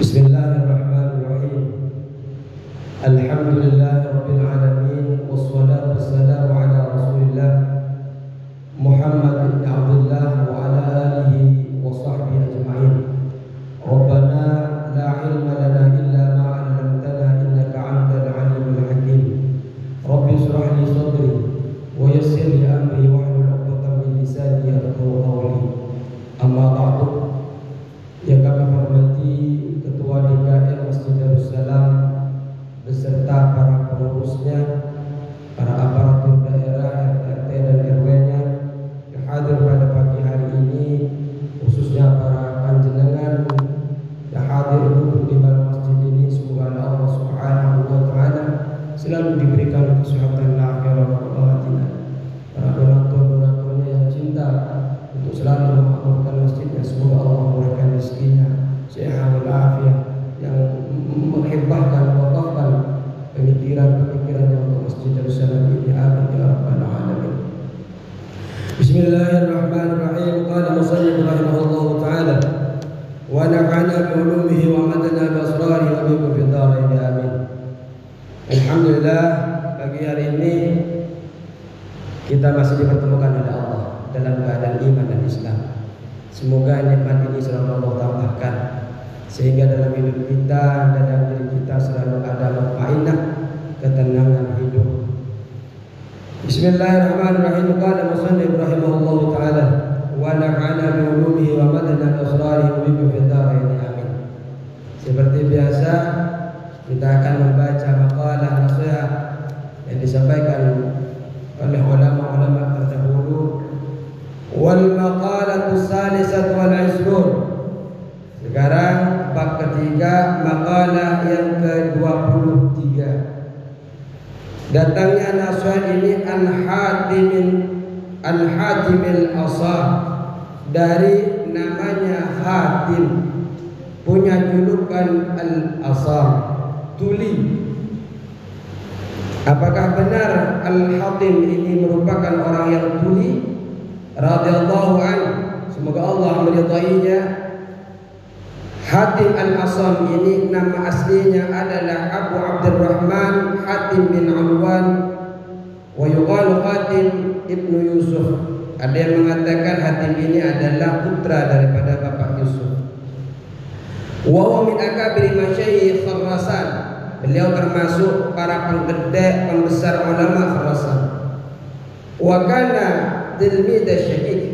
Bismillahirrahmanirrahim. Alhamdulillahirabbil alamin wassalatu wassalamu ala Rasulillah Muhammad bin Abdullah wa ala alihi wa sahbihi ajma'in. Rabbana la ilma lana illa ma 'allamtana innaka 'antal 'alimul hakim. Rabbi shrah li sadri wa yassir li amri wahlul 'uqdatam min lisani yafqahu qawli. Amma ba'du. Yang kami hormati Ketua DKM Masjid Darussalam beserta para pengurusnya, para aparatur daerah, RT dan RW-nya yang hadir pada pagi hari ini, khususnya para panjenengan yang hadir duduk di dalam masjid ini. Semoga Allah Subhanahu wa taala selalu diberikan kesehatan lahir wal batin. Para donatur-donaturnya yang cinta untuk selalu memakmurkan masjidnya, semoga Allah murahkan rezekinya, sehat walafiat, yang menghibahkan, wakafkan pemikiran-pemikirannya untuk Masjid Darussalam ini. Amin ya rabbal alamin. Bismillahirrahmanirrahim. Qala musannif rahimahullahu taala wa nafa'ana bi ulumihi wa madana bi asrarihi wa bikum fid dharain. Amin. Alhamdulillah, pagi hari ini kita masih dipertemukan oleh Allah dalam keadaan iman dan Islam. Semoga nikmat ini selalu Allah tambahkan, sehingga dalam hidup kita dan dalam diri kita selalu ada mutmainnah, ketenangan hidup. Bismillahirrahmanirrahim. Qala musannif rahimahullahu taala wa nafa'ana bi ulumihi wa madana bi asrarihi wa bikum fid dharain. Amin. Seperti biasa kita akan membaca maqalah nasihat yang disampaikan oleh ulama-ulama terdahulu. Wal maqalatu salisatu wal 'ishrun. Sekarang bab ketiga, maqalah yang ke-23. Datangnya nasihat ini Al-Hatimil Asam, dari namanya Hatim, punya julukan Al-Asam, tuli. Apakah benar Al-Hatim ini merupakan orang yang tuli? Radhiyallahu anhu, semoga Allah meridainya. Hatim Al-Asam ini nama aslinya adalah Abu Abdurrahman Hatim bin Alwan, wa yuqalu Hatim ibnu Yusuf. Ada yang mengatakan Hatim ini adalah putra daripada bapak Yusuf. Wa huwa min akabiri masyayikh Khurasan. Beliau termasuk para penggede pembesar ulama Khurasan. Wa kana tilmidah Syekh.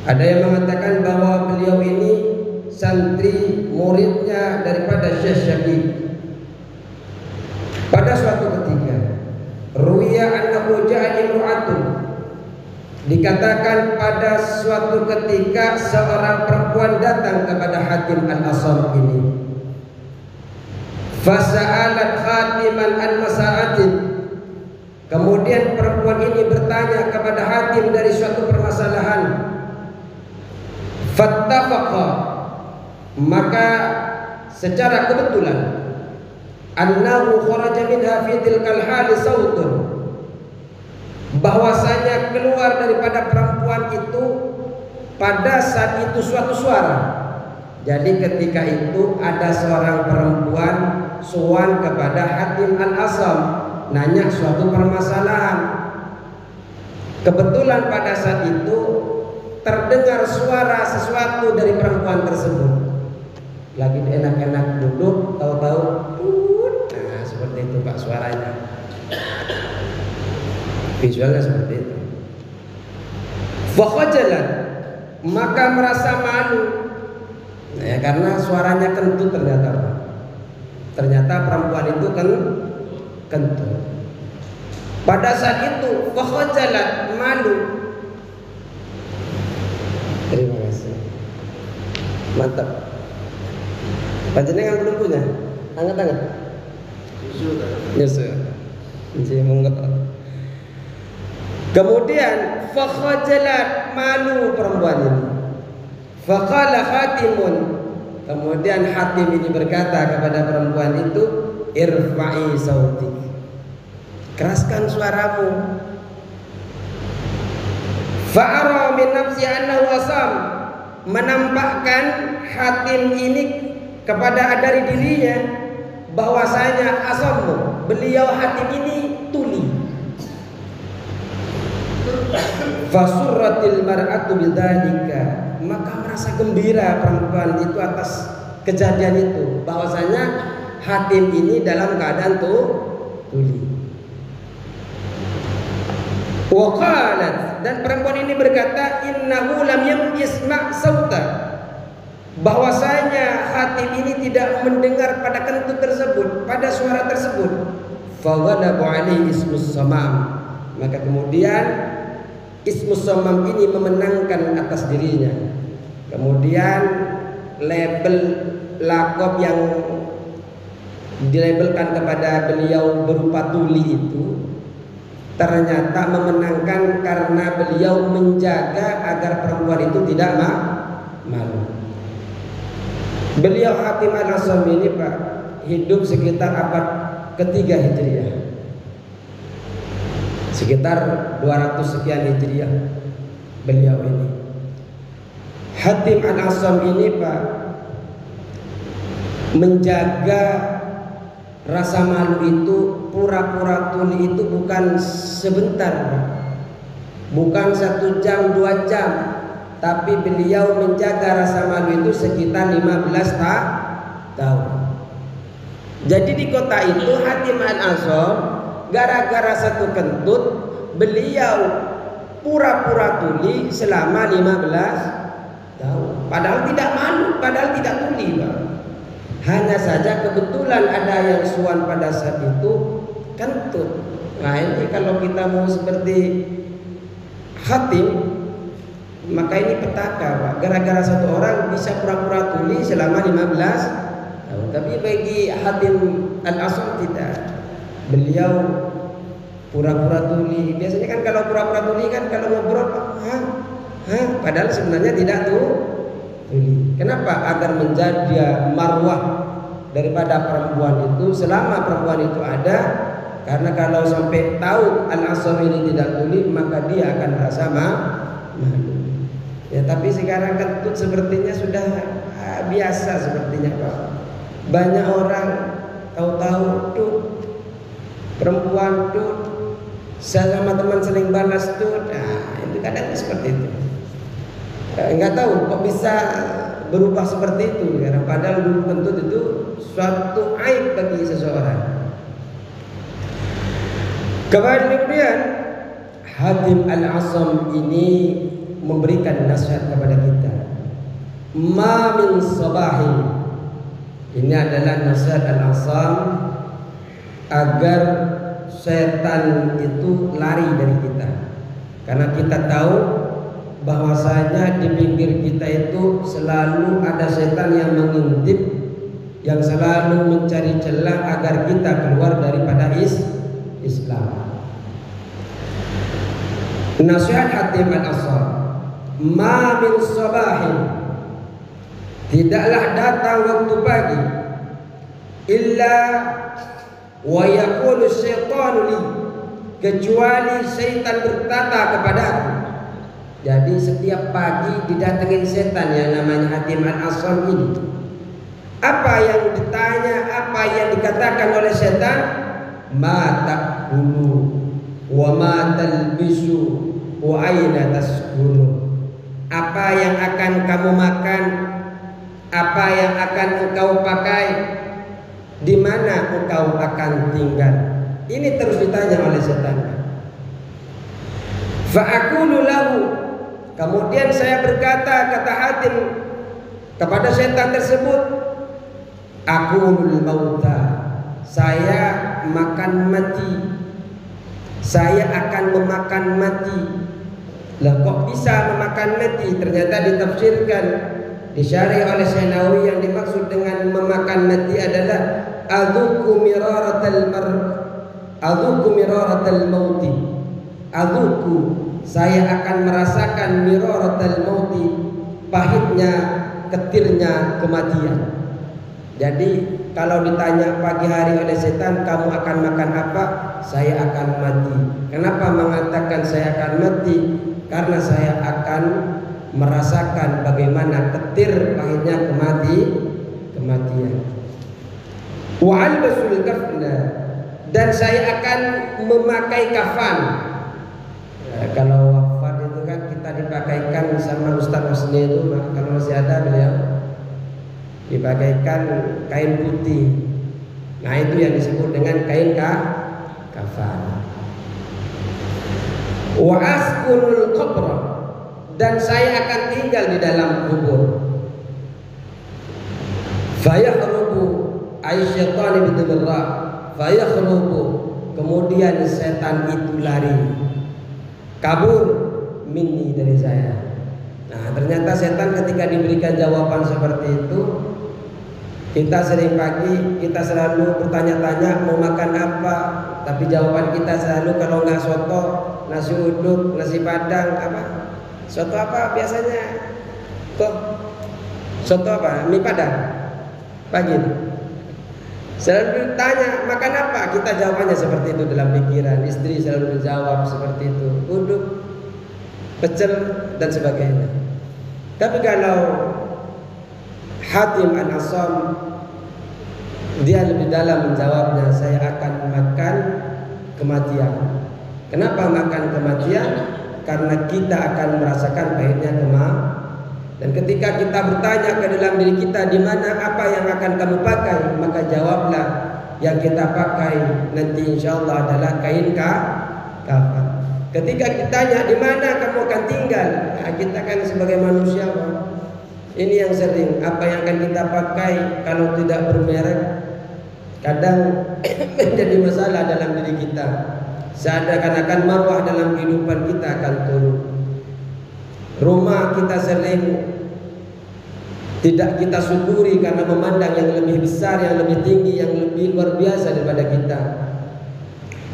Ada yang mengatakan bahwa beliau ini santri muridnya daripada Syekh Syafi'i. Pada suatu ketika, ruwiya annahu ja'a imra'atun, dikatakan pada suatu ketika seorang perempuan datang kepada Hatim Al-Asam ini. Fasa'alat Khatiman an masa'atin. Kemudian perempuan ini bertanya kepada Hatim dari suatu permasalahan. Fattafaqa, maka secara kebetulan annahu kharaja minha fi tilkal hali sautun, bahwasanya keluar daripada perempuan itu pada saat itu suatu suara. Jadi ketika itu ada seorang perempuan sowan kepada Hatim Al-Asam, nanya suatu permasalahan. Kebetulan pada saat itu terdengar suara sesuatu dari perempuan tersebut. Lagi enak-enak duduk, tahu-tahu nah seperti itu Pak suaranya. Visualnya seperti itu. Fakhajalan, maka merasa malu. Nah, ya, karena suaranya kentut ternyata Pak. Ternyata perempuan itu kentut. Pada saat itu fakhajalan, malu. Terima kasih. Mantap. Panjenengan belum punya? Angkat-angkat. Yesus. Kemudian fakhajalat, malu perempuan ini. Faqala Hatimun, kemudian Hatim ini berkata kepada perempuan itu, irfa'i sautik, keraskan suaramu. Fa'ara min nafsi annahu asam, menampakkan Hatim ini kepada dari dirinya bahwasanya asammu, beliau Hatim ini tuli. Fasurratil mar'atu bidzalika, maka merasa gembira perempuan itu atas kejadian itu, bahwasanya Hatim ini dalam keadaan tuli. Wa qalat, dan perempuan ini berkata, innahu lam yasma' sauta, bahwasanya Hatim ini tidak mendengar pada kentut tersebut, pada suara tersebut. Fa ghalabu alaihi ismus samam, maka kemudian ismus samam ini memenangkan atas dirinya. Kemudian label lakop yang dilabelkan kepada beliau berupa tuli itu ternyata memenangkan karena beliau menjaga agar perempuan itu tidak malu. Beliau Hatim al-Asam ini Pak hidup sekitar abad ketiga Hijriah, sekitar 200 sekian Hijriah beliau ini. Hatim al-Asam ini Pak menjaga rasa malu itu, pura-pura tuli itu bukan sebentar, bukan 1 jam 2 jam, tapi beliau menjaga rasa malu itu sekitar 15 tahun. Jadi di kota itu Hatim al-Asam gara-gara satu kentut beliau pura-pura tuli selama 15 tahun. Padahal tidak malu, padahal tidak tuli Pak. Hanya saja kebetulan ada yang suan pada saat itu kentut. Nah ini kalau kita mau seperti Hatim, maka ini petaka Pak. Gara-gara satu orang bisa pura-pura tuli selama 15 tahun. Tapi bagi Hatim al-Asam tidak. Beliau pura-pura tuli. Biasanya kan kalau pura-pura tuli kan kalau ngobrol padahal sebenarnya tidak tuli. Kenapa? Agar menjaga marwah daripada perempuan itu selama perempuan itu ada. Karena kalau sampai tahu al-Asam ini tidak tuli, maka dia akan merasa malu. Ya, tapi sekarang kentut sepertinya sudah biasa sepertinya Pak. Banyak orang tahu-tahu tuh perempuan tuh sama teman seling balas tuh. Nah, itu kadang seperti itu. Enggak tahu kok bisa berubah seperti itu karena padahal dulu kentut itu suatu aib bagi seseorang. Kemudian Hatim al-Asam ini memberikan nasihat kepada kita. Ma min sabahin, ini adalah nasihat al-Asam agar setan itu lari dari kita. Karena kita tahu bahwasanya di pinggir kita itu selalu ada setan yang mengintip, yang selalu mencari celah agar kita keluar daripada Islam. Nasihat Hatim al-Asam, ma min sabahin, tidaklah datang waktu pagi, illa wa yaqulu syaitanu li, kecuali syaitan berkata kepadaku. Jadi setiap pagi didatengin setan yang namanya Hatim al-Asam ini. Apa yang ditanya, apa yang dikatakan oleh setan? Ma ta'kulu wa ma talbisu wa aina taskunu. Apa yang akan kamu makan? Apa yang akan engkau pakai? Di mana engkau akan tinggal? Ini terus ditanya oleh setan. Fa'akulu lahu, kemudian saya berkata, kata Hatim kepada setan tersebut, akulul mauta, saya makan mati, saya akan memakan mati. Lah kok bisa memakan mati? Ternyata ditafsirkan, disyarih oleh Syekh Nawawi, yang dimaksud dengan memakan mati adalah adzuku miraratal mauti. Adzuku, saya akan merasakan miraratal mauti, pahitnya, ketirnya kematian. Jadi kalau ditanya pagi hari oleh setan, kamu akan makan apa? Saya akan mati. Kenapa mengatakan saya akan mati? Karena saya akan merasakan bagaimana ketir pahitnya kematian. kematian. Wa albasul kafna, dan saya akan memakai kafan. Ya, kalau wafat itu kan kita dipakaikan sama Ustaz Husni itu, kalau masih ada beliau dipakaikan kain putih. Nah itu yang disebut dengan kain kafan. Wa askunul qabr, dan saya akan tinggal di dalam kubur. Fayakhrubu aisyatan bidurra, fayakhrubu, kemudian setan itu lari, kabur minni, dari saya. Nah ternyata setan ketika diberikan jawaban seperti itu, kita sering pagi kita selalu bertanya-tanya mau makan apa, tapi jawaban kita selalu kalau nggak soto, nasi uduk, nasi padang, apa? Soto apa biasanya? Kok soto apa? Mie padang pagi. Selalu ditanya makan apa, kita jawabannya seperti itu dalam pikiran. Istri selalu menjawab seperti itu, uduk, pecel dan sebagainya. Tapi kalau Hatim An-Asam, dia lebih dalam menjawabnya, saya akan makan kematian. Kenapa makan kematian? Karena kita akan merasakan pahitnya kematian. Dan ketika kita bertanya ke dalam diri kita, di mana apa yang akan kamu pakai, maka jawablah, yang kita pakai nanti insya Allah adalah kain kafan. Ketika ditanya di mana kamu akan tinggal, nah, kita kan sebagai manusia, ini yang sering apa yang akan kita pakai kalau tidak bermerek kadang menjadi masalah dalam diri kita. Seakan-akan marwah dalam kehidupan kita akan turun. Rumah kita sering tidak kita syukuri karena memandang yang lebih besar, yang lebih tinggi, yang lebih luar biasa daripada kita,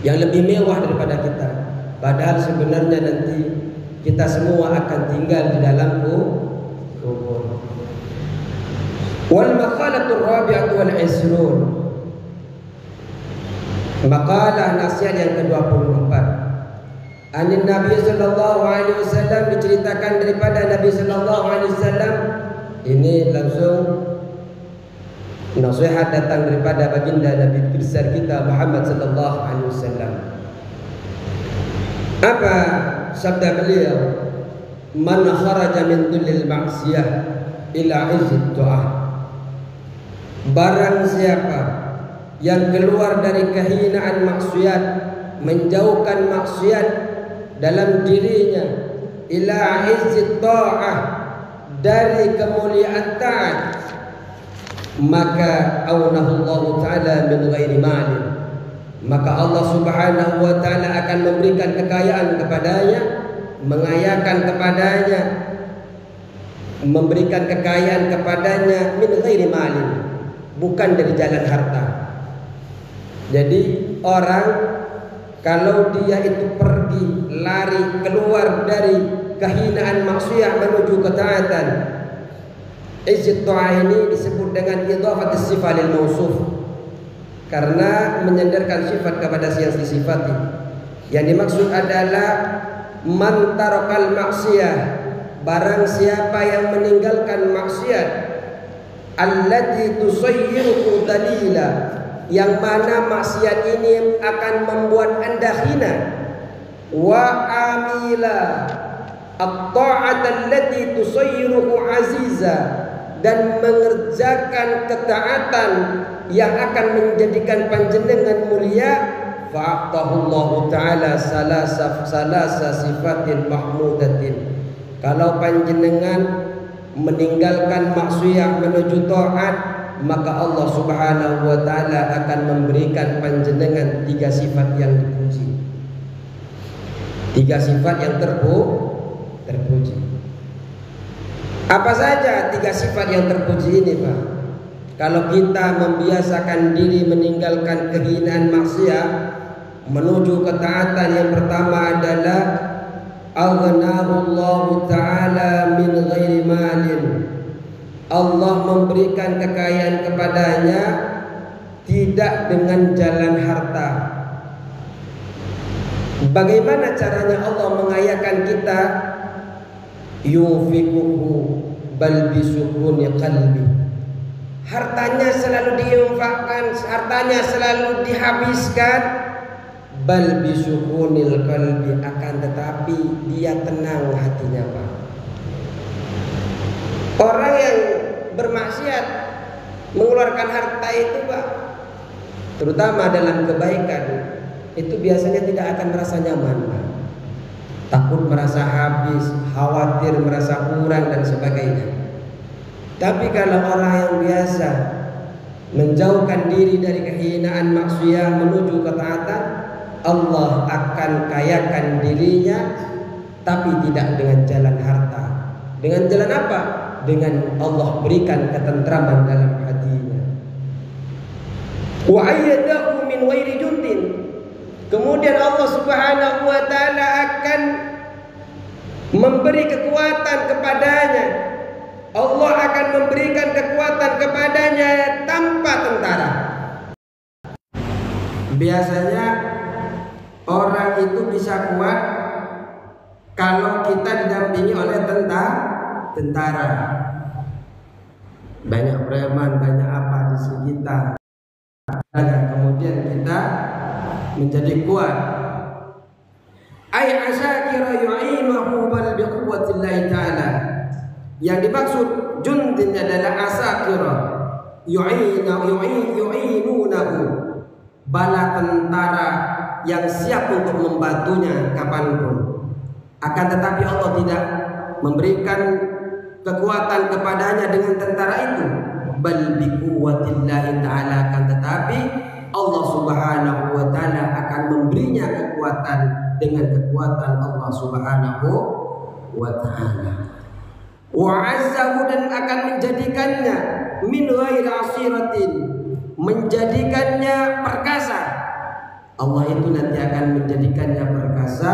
yang lebih mewah daripada kita. Padahal sebenarnya nanti kita semua akan tinggal di dalam kubur. Wal maqalatur rabi'atu wal 'ishrun, makalah nasihat yang ke-24. Anin Nabi sallallahu alaihi wasallam, diceritakan daripada Nabi sallallahu alaihi wasallam. Ini langsung nasihat datang daripada baginda Nabi besar kita Muhammad sallallahu alaihi wasallam. Apa sabda beliau? Man kharaja min dhillil ma'siyah ila 'izzit ta'ah. Barang siapa yang keluar dari kehinaan maksiat, menjauhkan maksiat dalam dirinya, ila izzit ta'ah, dari kemuliaan taat, maka aunahullahu ta'ala min ghairi malin, maka Allah subhanahu wa ta'ala akan memberikan kekayaan kepadanya, mengayakan kepadanya, memberikan kekayaan kepadanya min ghairi malin, bukan dari jalan harta. Jadi orang kalau dia itu pergi, lari, keluar dari kehinaan maksiat menuju ketaatan, izzat ta'ah ini disebut dengan idhafat as-sifat lil mausuf, karena menyandarkan sifat kepada yang disifati. Yang dimaksud adalah man tarakal maksiyah, barang siapa yang meninggalkan maksiat, allati tusayyiru dalila, yang mana maksiat ini akan membuat anda hina, wa amila at-ta'at allati tusayyiruhu aziza, dan mengerjakan ketaatan yang akan menjadikan panjenengan mulia, fa'atahullahu ta'ala salasa sifatin mahmudatin. Kalau panjenengan meninggalkan maksiat menuju taat, maka Allah subhanahu wa ta'ala akan memberikan panjenengan 3 sifat yang dipuji, 3 sifat yang terpuji. Apa saja 3 sifat yang terpuji ini, Pak? Kalau kita membiasakan diri meninggalkan kehinaan maksiat menuju ketaatan, yang pertama adalah aghnahullahu ta'ala min ghairi malin, Allah memberikan kekayaan kepadanya tidak dengan jalan harta. Bagaimana caranya Allah mengayakan kita? Yufiquhu bal bisukuni qalbi, hartanya selalu diinfakkan, hartanya selalu dihabiskan, bal bisukunil qalbi, akan tetapi dia tenang hatinya, Pak. Orang yang bermaksiat mengeluarkan harta itu, Pak, terutama dalam kebaikan, itu biasanya tidak akan merasa nyaman, Pak. Takut merasa habis, khawatir merasa kurang dan sebagainya. Tapi kalau orang yang biasa menjauhkan diri dari kehinaan maksiat menuju ketaatan, Allah akan kayakan dirinya, tapi tidak dengan jalan harta. Dengan jalan apa? Dengan Allah berikan ketentraman dalam hatinya. Wa ayyadahu min ghairi jundin. Kemudian Allah Subhanahu wa taala akan memberi kekuatan kepadanya. Allah akan memberikan kekuatan kepadanya tanpa tentara. Biasanya orang itu bisa kuat kalau kita didampingi oleh tentara. Banyak preman, banyak apa di sekitar. Dan kemudian kita menjadi kuat. Ay asakira yu'inuhu bal biquwwatillahi ta'ala. Yang dimaksud jundin adalah asakira yu'inunahu, bala tentara yang siap untuk membantunya kapanpun. Akan tetapi Allah tidak memberikan kekuatan kepadanya dengan tentara itu, bal biquwwatillahi ta'ala, akan tetapi Allah Subhanahu wa taala akan memberinya kekuatan dengan kekuatan Allah Subhanahu wa taala. Wa azzahu, dan akan menjadikannya min ghairi asiratin, menjadikannya perkasa. Allah itu nanti akan menjadikannya perkasa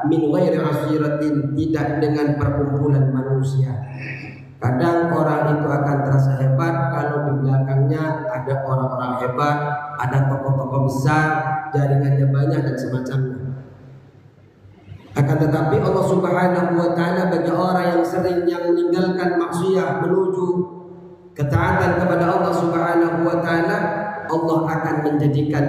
min ghairi asiratin, tidak dengan perkumpulan manusia. Kadang orang itu akan terasa hebat kalau di belakangnya ada orang-orang hebat, ada tokoh-tokoh besar, jaringannya banyak dan semacamnya. Akan tetapi Allah Subhanahu wa taala bagi orang yang sering yang meninggalkan maksiat menuju ketaatan kepada Allah Subhanahu wa taala, Allah akan menjadikan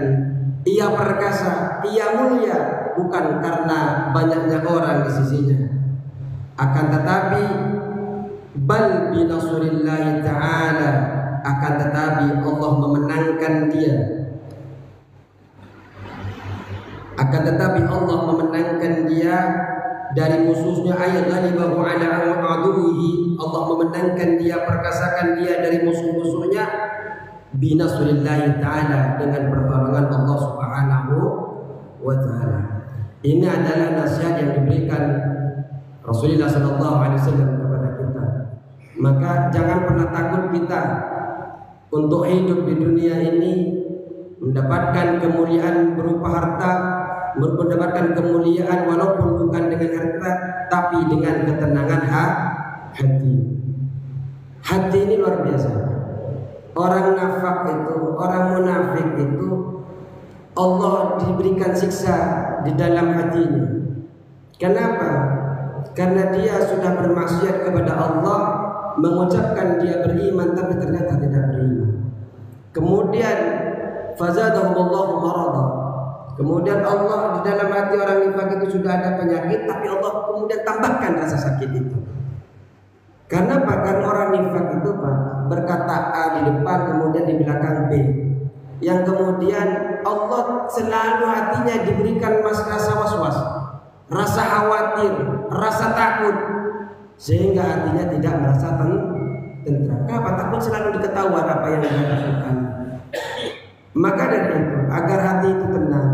ia perkasa, ia mulia, bukan karena banyaknya orang di sisinya. Akan tetapi bal binasrillahi ta'ala, akan tetapi Allah memenangkan dia. Akan tetapi Allah memenangkan dia dari musuhnya, ayat ghalibahu ala aduwihi, Allah memenangkan dia, perkasakan dia dari musuh-musuhnya, binasrillahi ta'ala, dengan pertolongan Allah Subhanahu wa ta'ala. Ini adalah nasihat yang diberikan Rasulullah SAW kepada kita. Maka jangan pernah takut kita untuk hidup di dunia ini, mendapatkan kemuliaan berupa harta, mendapatkan kemuliaan walaupun bukan dengan harta, tapi dengan ketenangan hati. Hati ini luar biasa. Orang nafak itu, orang munafik itu, Allah diberikan siksa di dalam hatinya. Kenapa? Karena dia sudah bermaksiat kepada Allah, mengucapkan dia beriman tapi ternyata tidak beriman. Kemudian fazadahullahu marada. Kemudian Allah di dalam hati orang nifak itu sudah ada penyakit, tapi Allah kemudian tambahkan rasa sakit itu. Karena apa? Karena orang nifak itu, Pak, berkata A di depan, kemudian di belakang B. Yang kemudian Allah selalu hatinya diberikan rasa was-was, rasa khawatir, rasa takut, sehingga hatinya tidak merasa tentram. Kenapa? Takut selalu diketahui apa yang dia lakukan. Maka dari itu, agar hati itu tenang,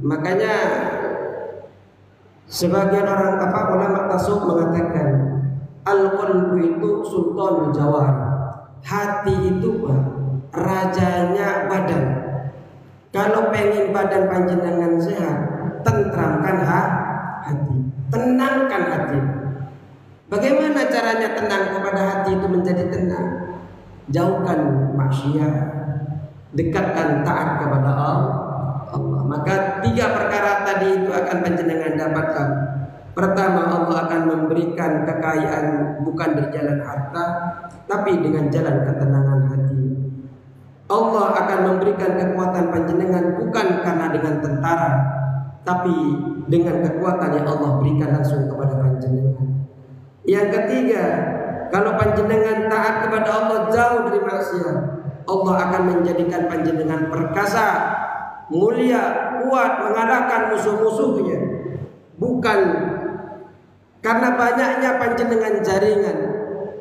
makanya sebagian orang ulama tasawuf mengatakan al-qalbu itu sultanul jawari. Hati itu, Pak, rajanya badan. Kalau pengen badan panjenengan sehat, tentramkan hati, tenangkan hati. Bagaimana caranya tenang kepada hati itu menjadi tenang? Jauhkan maksiat, dekatkan taat kepada Allah. Maka 3 perkara tadi itu akan panjenengan dapatkan. Pertama, Allah akan memberikan kekayaan bukan berjalan harta, tapi dengan jalan ketenangan hati. Allah akan memberikan kekuatan panjenengan bukan karena dengan tentara, tapi dengan kekuatan yang Allah berikan langsung kepada panjenengan. Yang ketiga, kalau panjenengan taat kepada Allah jauh dari maksiat, Allah akan menjadikan panjenengan perkasa, mulia, kuat, mengalahkan musuh-musuhnya. Bukan karena banyaknya panjenengan jaringan,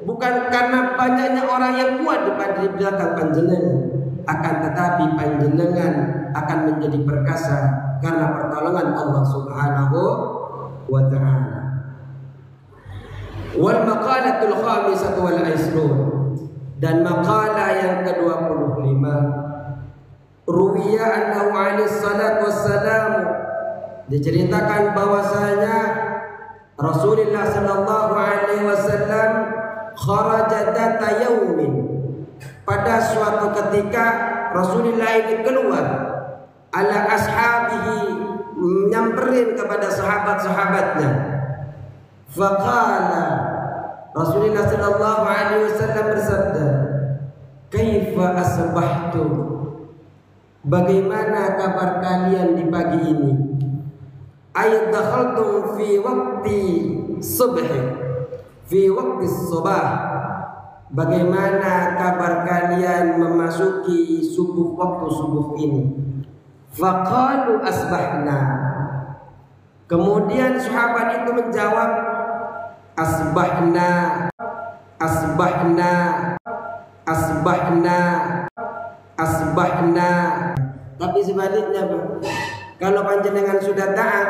bukan karena banyaknya orang yang kuat di belakang panjenengan, akan tetapi panjenengan akan menjadi perkasa karena pertolongan Allah Subhanahu wa ta'ala. Wal maqalatul khamisatu wal 20, dan maqalah yang ke-25, ruwiya annahu alaihi salatu wassalam, diceritakan bahwasanya Rasulullah sallallahu alaihi wasallam kharaja data yaumin, pada suatu ketika Rasulullah ini keluar ala ashabihi, nyamperin kepada sahabat-sahabatnya. Faqala, Rasulullah sallallahu alaihi wasallam bersabda, kaifa asbahtum, bagaimana kabar kalian di pagi ini? Ay dakhaltum fi waqti subh, fi waqti subah, bagaimana kabar kalian memasuki subuh, waktu subuh ini? Faqalu asbahna, kemudian sahabat itu menjawab asbahna, asbahna, asbahna, asbahna. Tapi sebaliknya, kalau panjenengan sudah taat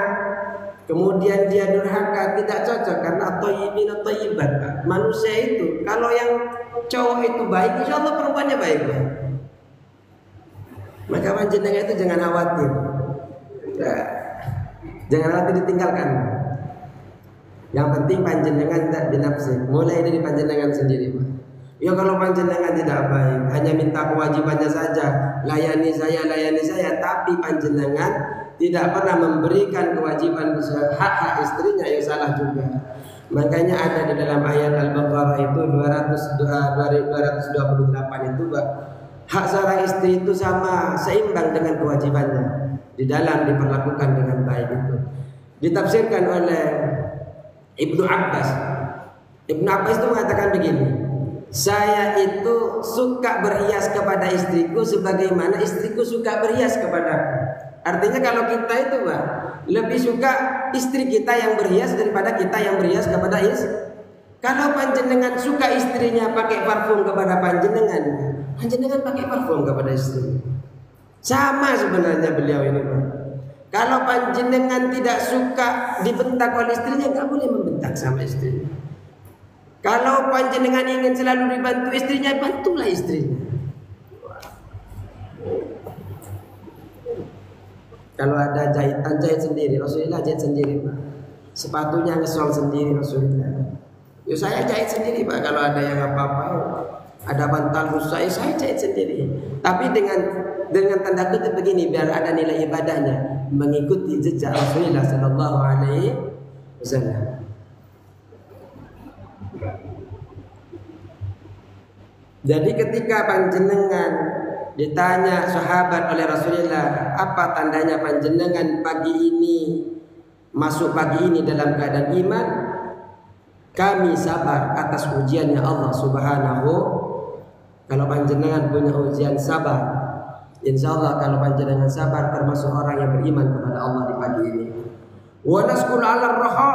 kemudian dia durhaka, tidak cocok, karena thayyibin atau thayyibat. Manusia itu kalau yang cowok itu baik, insyaallah perempuannya baik. Maka panjenengan itu jangan khawatir. Jangan khawatir ditinggalkan. Yang penting panjenengan tidak binafsi, mulai dari panjenengan sendiri, Pak. Ya kalau panjenengan tidak baik, hanya minta kewajibannya saja, layani saya, tapi panjenengan tidak pernah memberikan kewajiban hak-hak istrinya, ya salah juga. Makanya ada di dalam ayat Al-Baqarah itu 228 itu, Pak, hak seorang istri itu sama, seimbang dengan kewajibannya di dalam diperlakukan dengan baik itu. Ditafsirkan oleh Ibnu Abbas. Ibnu Abbas itu mengatakan begini, saya itu suka berhias kepada istriku sebagaimana istriku suka berhias kepadaku. Artinya kalau kita itu, Pak, lebih suka istri kita yang berhias daripada kita yang berhias kepada istri. Kalau panjenengan suka istrinya pakai parfum kepada panjenengan, panjenengan pakai parfum kepada istri. Sama sebenarnya beliau ini, Pak. Kalau panjenengan tidak suka dibentak oleh istrinya, nggak boleh membentak sama istrinya. Kalau panjenengan ingin selalu dibantu istrinya, bantulah istrinya. Kalau ada jahitan, jahit sendiri. Rasulullah jahit sendiri, Pak. Sepatunya ngesol sendiri Rasulullah. Ya saya jahit sendiri, Pak. Kalau ada yang apa-apa, ada bantal rusak, saya jahit sendiri. Tapi dengan tanda kutip begini, biar ada nilai ibadahnya, mengikuti jejak Rasulullah sallallahu alaihi wasallam. Jadi ketika panjenengan ditanya sahabat oleh Rasulullah, apa tandanya panjenengan pagi ini, masuk pagi ini dalam keadaan iman? Kami sabar atas ujiannya Allah Subhanahu. Kalau panjenengan punya ujian, sabar. Insyaallah kalau panjenengan sabar termasuk orang yang beriman kepada Allah di pagi ini. Wa naskul 'ala raha,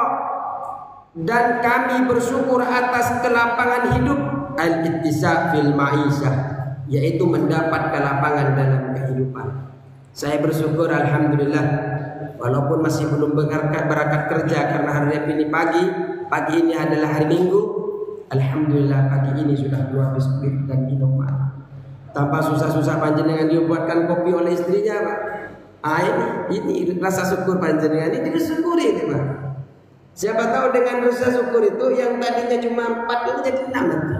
dan kami bersyukur atas kelapangan hidup, al-ittisa' fil ma'isyah, yaitu mendapat kelapangan dalam kehidupan. Saya bersyukur alhamdulillah, walaupun masih belum berangkat kerja karena hari ini pagi ini adalah hari Minggu. Alhamdulillah pagi ini sudah keluar biskuit dan minuman. Tanpa susah-susah panjenengan dibuatkan kopi oleh istrinya, Pak. Ini rasa syukur panjenengan ini disyukuri ini, Pak. Siapa tahu dengan rasa syukur itu yang tadinya cuma 4 itu jadi 6 nanti.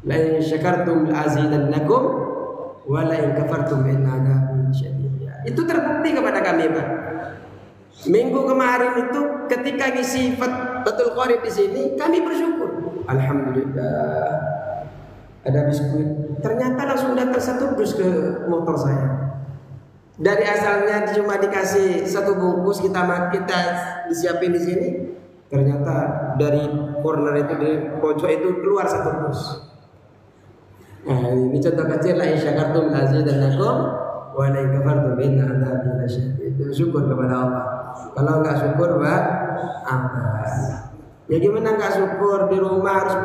La in syakartum la'azidannakum wa la in kafartum inna adzabi syadid. Itu terbukti kepada kami, Pak. Minggu kemarin itu ketika ngisi Fathul Qorib di sini, kami bersyukur. Alhamdulillah. ada biskuit. Ternyata langsung datang 1 dus ke motor saya. Dari asalnya cuma dikasih 1 bungkus, kita disiapin di sini. Ternyata dari corner itu, dari pojok itu keluar 1 dus. Nah, ini contoh kecil lah. Syakartum lazidannakum wa la in kafartum inna adzabi lasyadid. Itu syukur kepada Allah. Kalau enggak syukur, apa? Ya gimana enggak syukur? Di rumah harus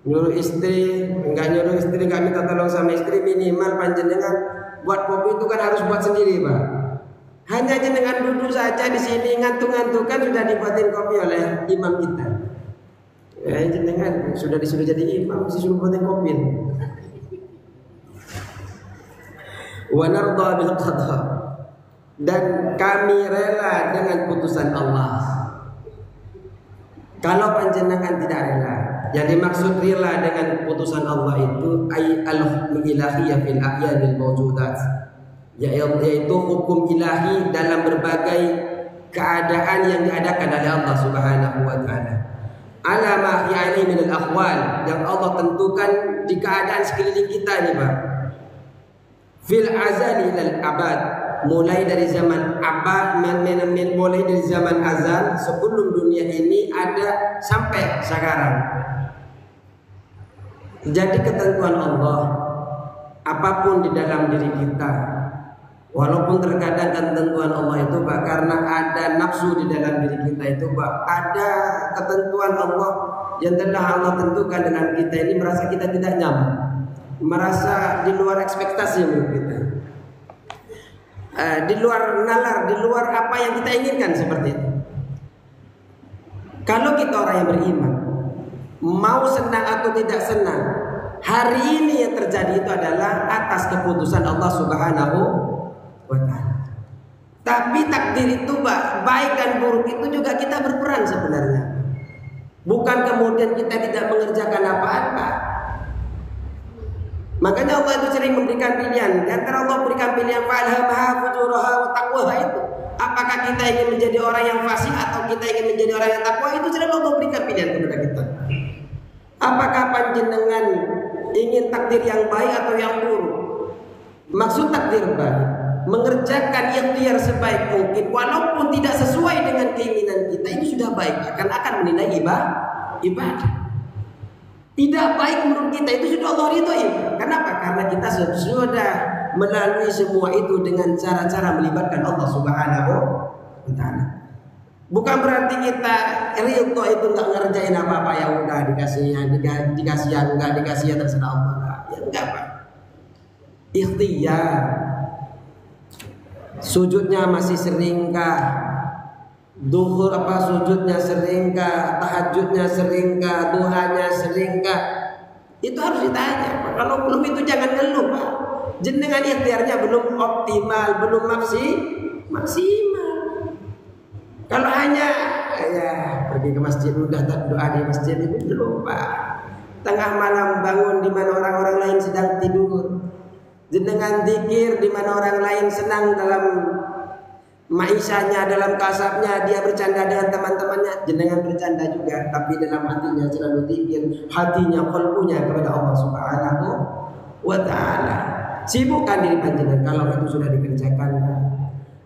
nyuruh istri, enggak minta tolong sama istri, minimal panjenengan buat kopi itu kan harus buat sendiri, Pak. Hanya dengan duduk saja di sini ngantuk-ngantuk kan sudah dibuatin kopi oleh imam kita. Ya jenengan sudah disuruh jadi imam, mesti suruh buatin kopi. Wa narda bil qada. Dan kami rela dengan putusan Allah. Kalau panjenengan tidak rela, yang dimaksud rela dengan putusan Allah itu ay al-hukm ilahiyah fil a'yanil mawjudat, yaitu hukum ilahi dalam berbagai keadaan yang diadakan oleh Allah Subhanahu wa taala. Ala ma ya'ni min al-ahwal, yang Allah tentukan di keadaan sekeliling kita nih, Pak. Fil azali ilal abad, mulai dari zaman abad, mulai dari zaman azal sebelum dunia ini ada sampai sekarang. Jadi ketentuan Allah, apapun di dalam diri kita, walaupun terkadang ketentuan Allah itu, Pak, karena ada nafsu di dalam diri kita itu, Pak, ada ketentuan Allah yang telah Allah tentukan dalam kita ini, merasa kita tidak nyaman, merasa di luar ekspektasi menurut kita, di luar nalar, di luar apa yang kita inginkan, seperti itu. Kalau kita orang yang beriman, mau senang atau tidak senang, hari ini yang terjadi itu adalah atas keputusan Allah Subhanahu wa ta'ala. Tapi takdir itu, baik dan buruk itu juga kita berperan sebenarnya. Bukan kemudian kita tidak mengerjakan apa-apa. Makanya Allah itu sering memberikan pilihan. Dan antara Allah berikan pilihan fa'alhamaha fujuraha wa taqwaha itu. Apakah kita ingin menjadi orang yang fasik atau kita ingin menjadi orang yang takwa, itu sering Allah berikan pilihan kepada kita. Apakah panjenengan ingin takdir yang baik atau yang buruk? Maksud takdir baik, mengerjakan ikhtiar sebaik mungkin walaupun tidak sesuai dengan keinginan kita, itu sudah baik, akan menilai ibadah. Tidak baik menurut kita, itu sudah Allah ridhoi. Kenapa? Karena kita sudah melalui semua itu dengan cara-cara melibatkan Allah Subhanahu wa ta'ala. Bukan berarti kita ridho itu enggak ngerjain apa-apa, yang udah dikasih yang enggak dikasih ya terserah Allah. Ya enggak, Pak. Ikhtiar. Sujudnya masih seringkah? Duhur sujudnya seringkah? Tahajudnya seringkah? Duhanya seringkah? Itu harus ditanya, Pak. Kalau belum itu jangan ngeluh, Pak. Jenengan ikhtiarnya belum optimal, belum maksimal. Kalau hanya pergi ke masjid udah doa di masjid itu belum, Pak. Tengah malam bangun di mana orang-orang lain sedang tidur. Jenengan zikir di mana orang lain senang dalam maisanya, dalam kasabnya, dia bercanda dengan teman-temannya, jenengan bercanda juga, tapi dalam hatinya selalu zikir, hatinya, qalbunya kepada Allah Subhanahu wa ta'ala. Sibukkan diri panjenengan. Kalau itu sudah dikerjakan,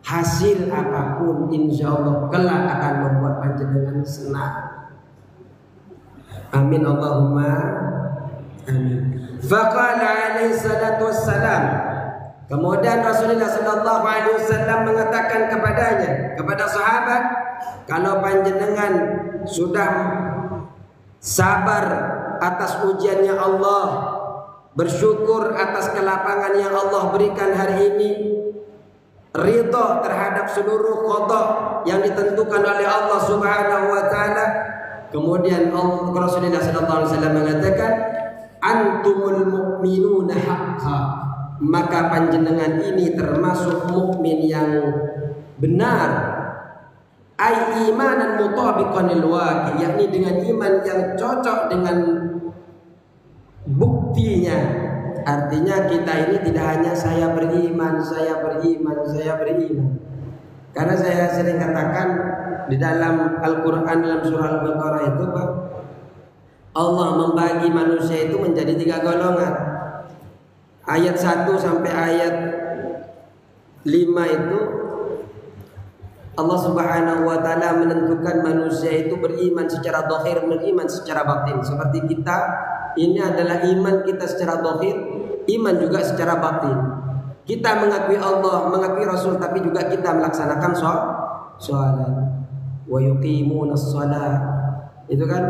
hasil apapun insya Allah kelak akan membuat panjenengan senang. Amin Allahumma amin. Faqala alaihi salatu wassalam, kemudian Rasulullah sallallahu alaihi wasallam mengatakan kepada sahabat, kalau panjenengan sudah sabar atas ujiannya Allah, bersyukur atas kelapangan yang Allah berikan hari ini, ridha terhadap seluruh qada yang ditentukan oleh Allah Subhanahu wa taala, kemudian Rasulullah sallallahu alaihi wasallam mengatakan, antumul mu'minuna haqqan, maka panjenengan ini termasuk mukmin yang benar, ai imanan mutabiqan lil waqi', yakni dengan iman yang cocok dengan buktinya. Artinya kita ini tidak hanya saya beriman. Karena saya sering katakan di dalam Al-Quran, dalam surah Al-Baqarah itu, Pak, Allah membagi manusia itu menjadi 3 golongan. Ayat 1 sampai ayat 5 itu Allah Subhanahu wa taala menentukan manusia itu beriman secara zahir, beriman secara batin. Seperti kita, ini adalah iman kita secara zahir, iman juga secara batin. Kita mengakui Allah, mengakui Rasul, tapi juga kita melaksanakan sholat. Wa yuqimunas shalah. Itu kan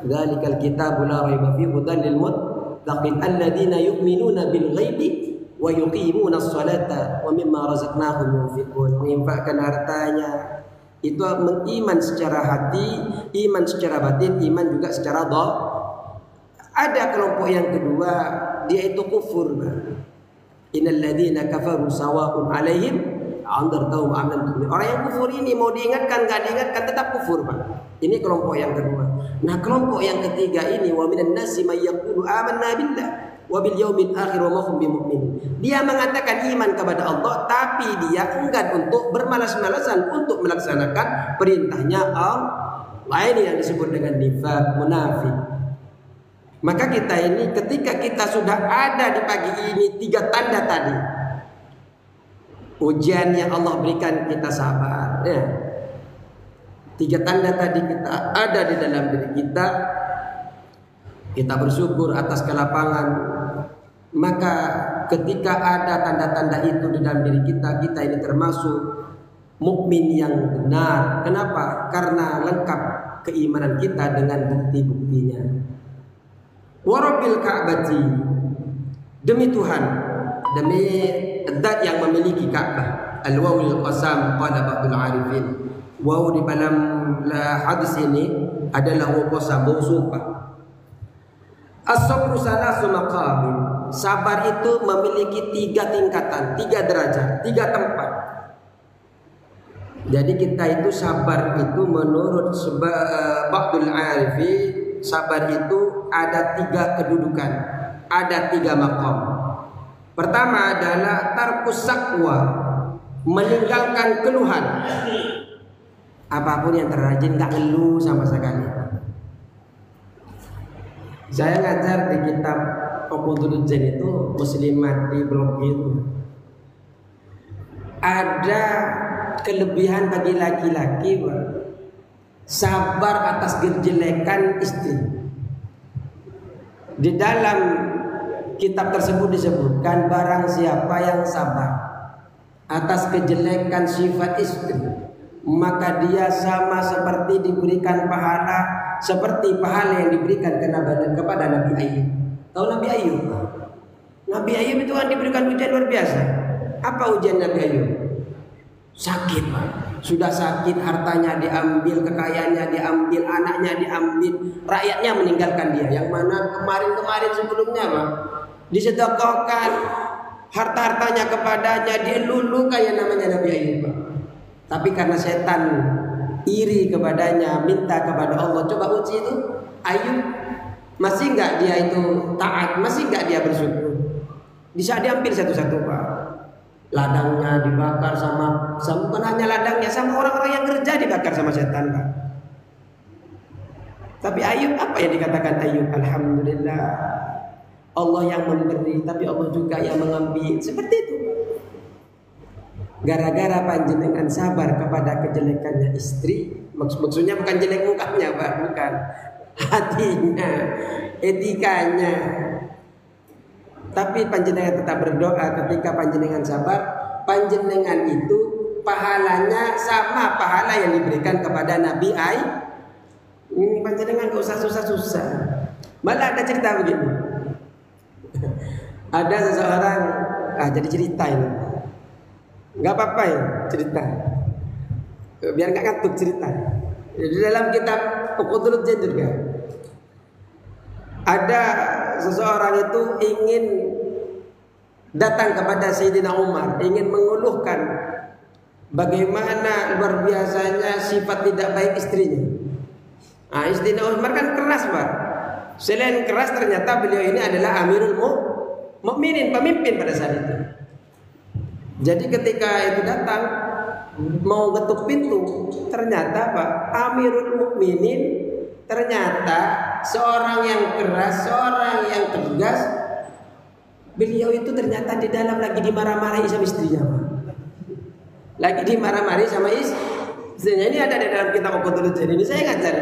dzalikal kitabul la raiba fihi hudan lil muttaqin alladzina yu'minuna bil ghaibi wa yuqimuna sholata wa mimma razaqnahum yunfiqun. Menginfakkan hartanya itu mengiman secara hati, iman secara batin, iman juga secara dhahir. Ada kelompok yang kedua, dia itu kufur. Innal ladzina kafaru sawa'un 'alaihim andartahum am lam tu'min. Orang yang kufur ini mau diingatkan enggak diingatkan tetap kufur, Pak. Ini kelompok yang kedua. Nah, kelompok yang ketiga ini wa minan nasi may yaqulu amanna billah wabil yaumil akhir wa ma hum bimumin. Dia mengatakan iman kepada Allah, tapi dia enggan untuk bermalas-malasan untuk melaksanakan perintahnya Allah. Ini yang disebut dengan nifaq, munafik. Maka kita ini ketika kita sudah ada di pagi ini 3 tanda tadi, ujian yang Allah berikan kita sabar. 3 tanda tadi kita ada di dalam diri kita. Kita bersyukur atas kelapangan. Maka ketika ada tanda-tanda itu di dalam diri kita, kita ini termasuk mukmin yang benar. Kenapa? Karena lengkap keimanan kita dengan bukti-buktinya. Warabbil Ka'bati, demi Tuhan, demi zat yang memiliki Ka'bah. Al-wawil qasam qala ba'dul arifin. Waw di dalam hadis ini adalah waw qasam, waw sumpah. As-sabru salasu maqamin. Sabar itu memiliki 3 tingkatan, 3 derajat, 3 tempat. Jadi kita itu sabar itu menurut ba'dul arifi, sabar itu ada 3 kedudukan, ada 3 maqam. Pertama adalah tarkus sakwa, meninggalkan keluhan. Apapun yang terjadi enggak ngeluh sama sekali. Saya ngajar di kitab Uqudul Jan itu muslimat di blog itu. Ada kelebihan bagi laki-laki, sabar atas kejelekan istri. Di dalam kitab tersebut disebutkan barang siapa yang sabar atas kejelekan sifat istri, maka dia sama seperti diberikan pahala seperti pahala yang diberikan kepada Nabi Ayub. Tahu Nabi Ayub? Nabi Ayub itu kan diberikan ujian luar biasa. Apa ujian Nabi Ayub? Sakit, Pak. Sudah sakit, hartanya diambil, kekayaannya diambil, anaknya diambil, rakyatnya meninggalkan dia. Yang mana kemarin sebelumnya, Pak, disedekahkan harta-hartanya kepadanya, dia lulu kayak namanya Nabi Ayub, Pak. Tapi karena setan iri kepadanya, minta kepada Allah. Coba uji itu Ayub, masih enggak dia itu taat, masih enggak dia bersyukur? Bisa diambil satu-satu, Pak. Ladangnya dibakar sama bukan hanya ladangnya, sama orang-orang yang kerja dibakar sama setan, Pak. Tapi Ayub, apa yang dikatakan Ayub? Alhamdulillah, Allah yang memberi, tapi Allah juga yang mengambil. Seperti itu. Gara-gara panjenengan sabar kepada kejelekannya istri, maksudnya bukan jelek mukanya, Pak, bukan, hatinya, etikanya. Tapi panjenengan tetap berdoa ketika panjenengan sabar, panjenengan itu pahalanya sama pahala yang diberikan kepada Nabi Ayub. Ini panjenengan gak usah susah-susah. Malah ada cerita begini. Ada seseorang, jadi cerita ini. Gak apa-apa ya cerita, biar gak ngantuk cerita. Di dalam kitab Uqudul Jan juga ada seseorang itu ingin datang kepada Sayyidina Umar, ingin mengeluhkan bagaimana luar biasanya sifat tidak baik istrinya. Nah, Sayyidina Umar kan keras, Pak. Selain keras, ternyata beliau ini adalah Amirul Mukminin, pemimpin pada saat itu. Jadi ketika itu datang mau ketuk pintu, ternyata Pak Amirul Mukminin ternyata seorang yang keras, seorang yang tegas. Beliau itu ternyata di dalam lagi dimarah-marahi sama istrinya, Pak. Lagi dimarah-marahi sama istrinya. Ini ada di dalam kitab Qutbul Jadi ini saya ngajar.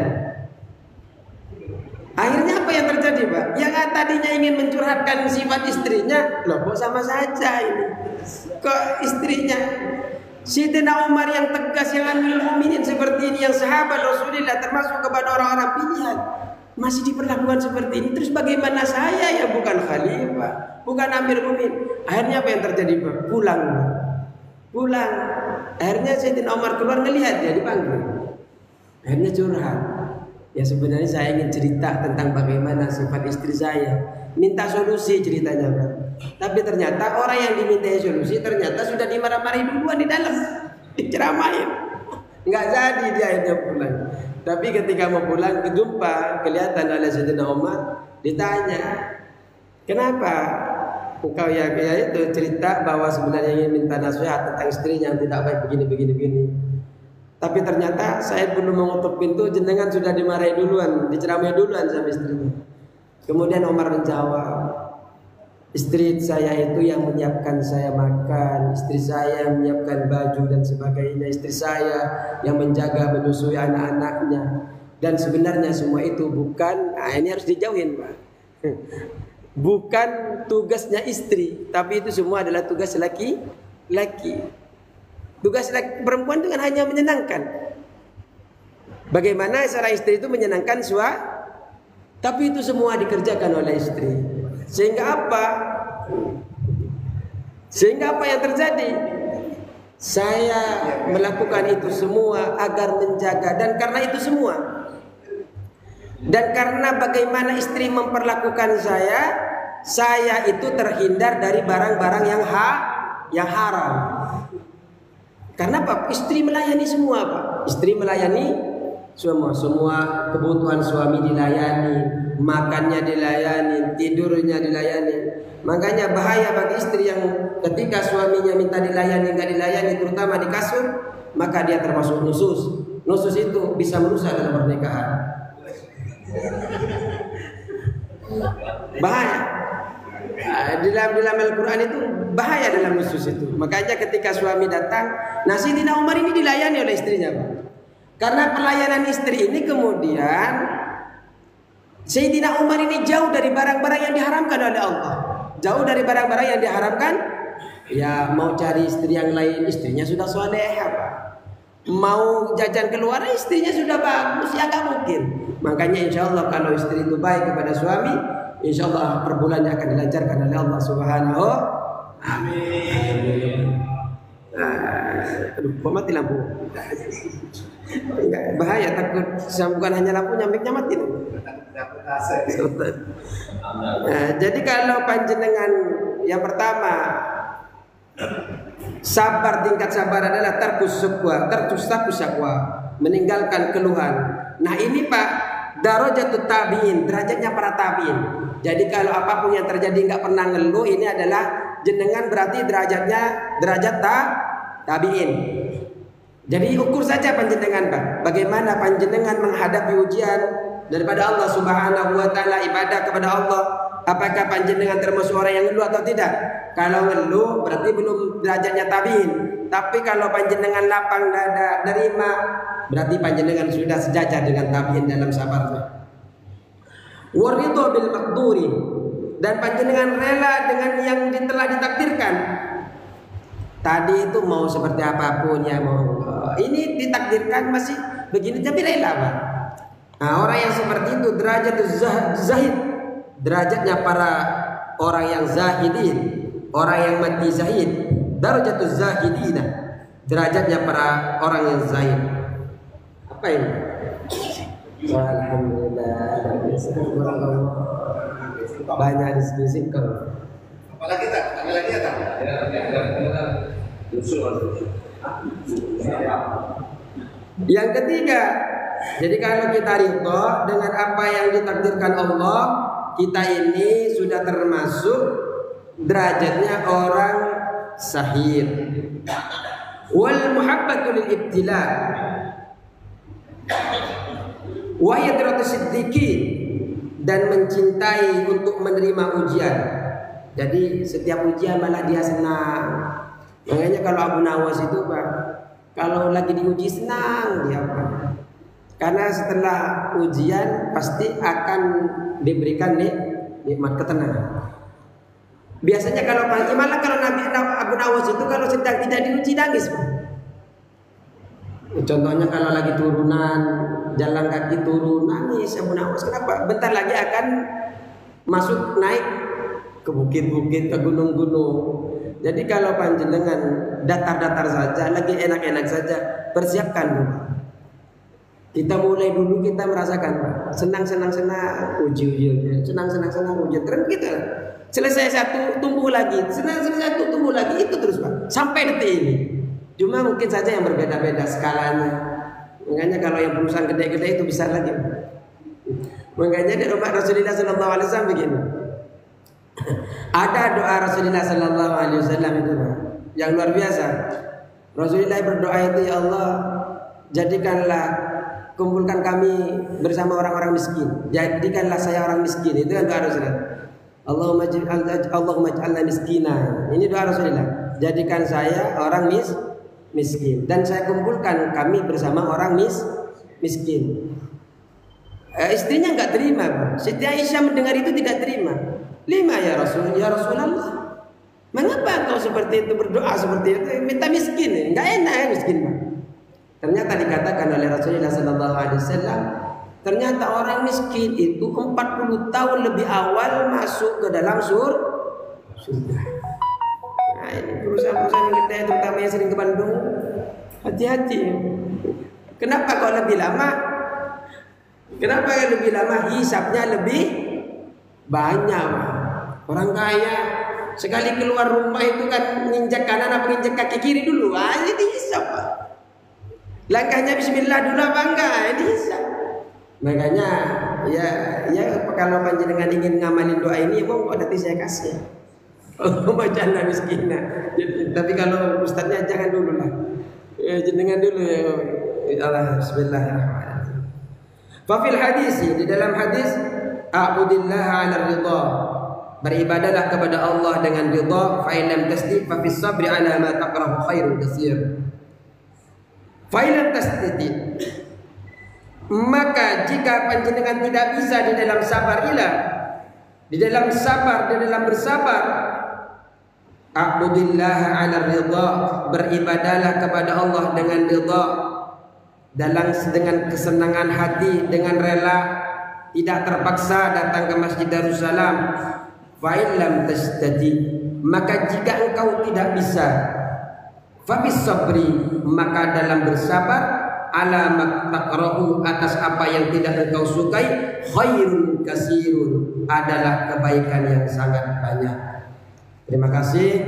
Akhirnya apa yang terjadi, Pak? Yang tadinya ingin mencurhatkan sifat istrinya, loh kok sama saja ini. Kok istrinya Sayyidina Umar yang tegas, yang Amirul Mukminin seperti ini, yang sahabat Rasulullah termasuk kepada orang-orang pilihan, masih diperlakukan seperti ini. Terus bagaimana saya yang bukan khalifah, bukan Amirul Mukminin? Akhirnya apa yang terjadi, Pak? Pulang. Akhirnya Sayyidina Umar keluar ngelihat dia dipanggil. Akhirnya curhat. Ya sebenarnya saya ingin cerita tentang bagaimana sifat istri saya. Minta solusi ceritanya, Pak. Tapi ternyata orang yang dimintai solusi ternyata sudah dimarah-marahi duluan di dalam, diceramahin. Nggak jadi dia akhirnya pulang. Tapi ketika mau pulang kejumpa, kelihatan oleh Sayyidina Umar, ditanya, kenapa engkau ya itu cerita bahwa sebenarnya ingin minta nasihat tentang istrinya yang tidak baik begini. Tapi ternyata saya belum mengetuk pintu, jenengan sudah dimarahi duluan, diceramai duluan sama istrinya. Kemudian Umar menjawab, istri saya itu yang menyiapkan saya makan, istri saya yang menyiapkan baju dan sebagainya, istri saya yang menjaga menyusui anak-anaknya. Dan sebenarnya semua itu bukan, ini harus dijauhin, Pak. Bukan tugasnya istri, tapi itu semua adalah tugas laki-laki. Tugas perempuan itu kan hanya menyenangkan. Bagaimana seorang istri itu menyenangkan suami, tapi itu semua dikerjakan oleh istri. Sehingga apa? Sehingga apa yang terjadi? Saya melakukan itu semua agar menjaga, dan karena itu semua, dan karena bagaimana istri memperlakukan saya itu terhindar dari barang-barang yang haram. Karena Pak, istri melayani semua, Pak. Istri melayani semua kebutuhan suami dilayani, makannya dilayani, tidurnya dilayani. Makanya bahaya bagi istri yang ketika suaminya minta dilayani nggak dilayani, terutama di kasur, maka dia termasuk nusus. Nusus itu bisa merusak dalam pernikahan. Bahaya. Di dalam Al-Quran itu bahaya dalam nusus itu. Makanya ketika suami datang, Sayyidina Umar ini dilayani oleh istrinya, Pak. Karena pelayanan istri ini kemudian Sayyidina Umar ini jauh dari barang-barang yang diharamkan oleh Allah. Jauh dari barang-barang yang diharamkan. Ya mau cari istri yang lain, istrinya sudah salehah, Pak. Mau jajan keluar, istrinya sudah bagus, ya nggak mungkin. Makanya insya Allah kalau istri itu baik kepada suami, insya Allah per bulannya akan dilancarkan oleh Allah Subhanahu. Amin. Aduh, kok mati lampu? Enggak, bahaya, takut bukan hanya lampunya, mic-nya mati. Jadi kalau panjenengan yang pertama sabar, tingkat sabar adalah tarkus syakwa, meninggalkan keluhan. Nah ini Pak, darajatut tabi'in, derajatnya para tabi'in. Jadi kalau apapun yang terjadi nggak pernah ngeluh, ini adalah jenengan berarti derajat tabi'in. Jadi ukur saja panjenengan, Pak, bagaimana panjenengan menghadapi ujian daripada Allah Subhanahu wa taala, ibadah kepada Allah. Apakah panjenengan termasuk orang yang ngeluh atau tidak? Kalau ngeluh berarti belum derajatnya tabi'in. Tapi kalau panjenengan lapang dada, nerima, berarti panjenengan sudah sejajar dengan tabi'in dalam sabarnya. Waridho bil maqduri, dan panjenengan rela dengan yang telah ditakdirkan. Tadi itu mau seperti apapun ya, mau ini ditakdirkan masih begini tapi rela, Pak. Nah, orang yang seperti itu derajatuz zahid, derajatnya para orang yang zahidin, orang yang mati zahid. Darajatuz zahidina, derajatnya para orang yang zahid. Apa ini? Alhamdulillah, banyak diskusi kalau. Apalagi tak? Ada lagi ya tak? Yang ketiga, jadi kalau kita ridho dengan apa yang ditakdirkan Allah, kita ini sudah termasuk derajatnya orang sahih. Wal muhabbatu lil ibtila wa yadratu siddiqin, dan mencintai untuk menerima ujian. Jadi setiap ujian malah dia senang. Makanya kalau Abu Nawas itu Pak, kalau lagi diuji senang dia Pak. Karena setelah ujian pasti akan diberikan nikmat ketenangan. Biasanya kalau pagi malah kalau Nabi Abu Nawas itu kalau sedang tidak diuji nangis Pak. Contohnya kalau lagi turunan jalan kaki turun nangis Abu Nawas. Kenapa? Bentar lagi akan masuk naik ke bukit-bukit, ke gunung-gunung. Jadi kalau panjenengan datar-datar saja, lagi enak-enak saja, persiapkan dulu. Kita mulai dulu kita merasakan senang-senang uji, senang-senang uji, terus kita selesai satu tumbuh lagi, selesai satu tumbuh lagi, itu terus Pak sampai detik ini. Cuma mungkin saja yang berbeda-beda skalanya. Makanya kalau yang perusahaan gede-gede itu bisa lagi. Makanya di rumah Rasulullah SAW begini. Ada doa Rasulullah SAW itu yang luar biasa. Rasulullah berdoa itu, ya Allah, jadikanlah, kumpulkan kami bersama orang-orang miskin. Jadikanlah saya orang miskin. Itu kan doa Rasulullah. Allahumma ij'alna miskina. Ini doa Rasulullah. Jadikan saya orang miskin dan saya kumpulkan kami bersama orang miskin. Istrinya enggak terima. Siti Aisyah mendengar itu tidak terima. Lima ya Rasulullah. Mengapa engkau seperti itu berdoa seperti itu? Minta miskin, enggak enak ya miskin. Ternyata dikatakan oleh Rasulullah SAW, ternyata orang miskin itu 40 tahun lebih awal masuk ke dalam surga. Nah, ini perusahaan-perusahaan yang gede, terutama yang sering ke Bandung, hati-hati. Kenapa kok lebih lama? Kenapa yang lebih lama? Hisapnya lebih banyak. Orang kaya sekali keluar rumah itu kan nginjak kanan apa nginjak kaki kiri dulu, ini dihisap Pak. Langkahnya bismillah dulu apa enggak? Ini hisap. Makanya ya kalau panjenengan ingin ngamalin doa ini, mau nanti saya kasih. Bacaan miskinna. Tapi kalau ustaznya jangan dulu lah. Jenengan dulu ya. Allah bismillahirrahmanirrahim. Fa fil hadis, di dalam hadis, a'budillah 'ala ridha. Beribadahlah kepada Allah dengan ridha, fa in lam tasdi fa fis sabri 'ala ma taqrahu khairun katsir. Fa in lam tasdi, maka jika panjenengan tidak bisa di dalam sabar di dalam bersabar, a'budillah 'ala ridha, beribadahlah kepada Allah dengan ridha, dengan kesenangan hati, dengan rela, tidak terpaksa datang ke Masjid Darussalam. Fa in lam tastati, maka jika engkau tidak bisa, fa bis sabri, maka dalam bersabar, ala taqra'u, atas apa yang tidak engkau sukai, khairun kasirun, adalah kebaikan yang sangat banyak. Terima kasih.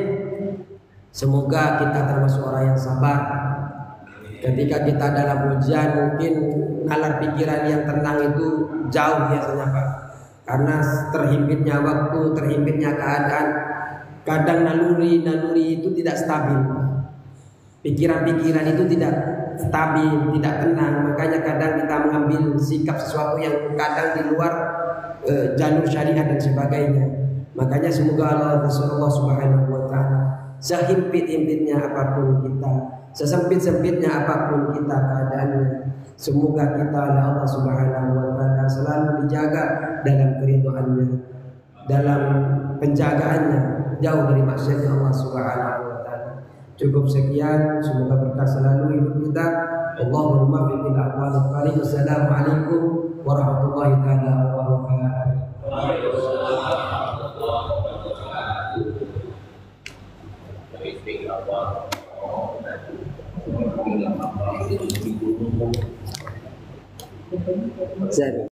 Semoga kita termasuk orang yang sabar. Ketika kita dalam ujian, mungkin nalar pikiran yang tenang itu jauh biasanya Pak. Karena terhimpitnya waktu, terhimpitnya keadaan. Kadang naluri itu tidak stabil. Pikiran-pikiran itu tidak stabil, tidak tenang. Makanya kadang kita mengambil sikap sesuatu yang kadang di luar jalur syariat dan sebagainya. Makanya semoga Allah Subhanahu wa ta'ala, sehimpit-himpitnya apapun kita, sesempit-sempitnya apapun kita keadaannya, semoga kita oleh Allah Subhanahu wa ta'ala selalu dijaga dalam keridhaannya, dalam penjagaannya, jauh dari maksiat Allah Subhanahu wa ta'ala. Cukup sekian, semoga berkah selalu hidup kita. Allahumma fi bil aqwal al-karim. Assalamualaikum warahmatullahi taala wabarakatuh. Jadi